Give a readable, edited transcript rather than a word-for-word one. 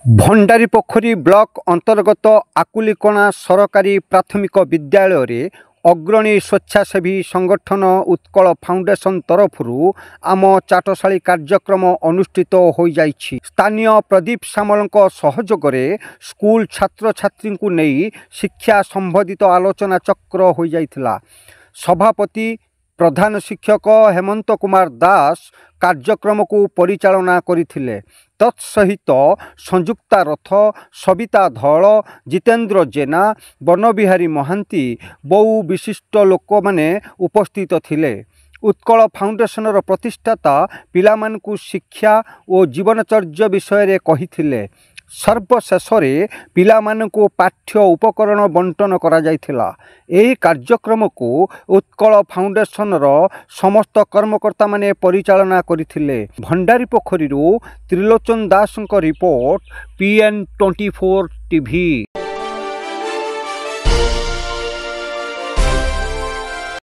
भंडारी पोखरी block अंतर्गत आकुलीकोणा सरकारी प्राथमिक विद्यालय अग्रणी स्वेच्छासेवी संगठन उत्कल फाउंडेशन तरफ आम चाटशाली कार्यक्रम अनुष्ठित हो जाइछि। स्थानीय प्रदीप सामल सहयोग स्कूल छात्र छात्री को नहीं शिक्षा संबंधित आलोचना चक्र हो जाइथिला। सभापति प्रधान शिक्षक हेमंत कुमार दास कार्यक्रम को परिचालना करथिले। तत्सहित संयुक्ता रथ, सविता धल, जितेंद्र जेना, बनबिहारी महांती बहु विशिष्ट लोक माने उपस्थित थिले। उत्कल फाउंडेशन प्रतिष्ठाता पिलामानकु शिक्षा और जीवनचर्या विषय कहिथिले। सर्वशेष पिलामानकु पाठ्य उपकरण बंटन करा जायथिला। एही कार्यक्रम को उत्कल फाउंडेशन समस्त कर्मकर्ता माने परिचालना करथिले। भंडारी पोखरी त्रिलोचन दास रिपोर्ट PN24 TV।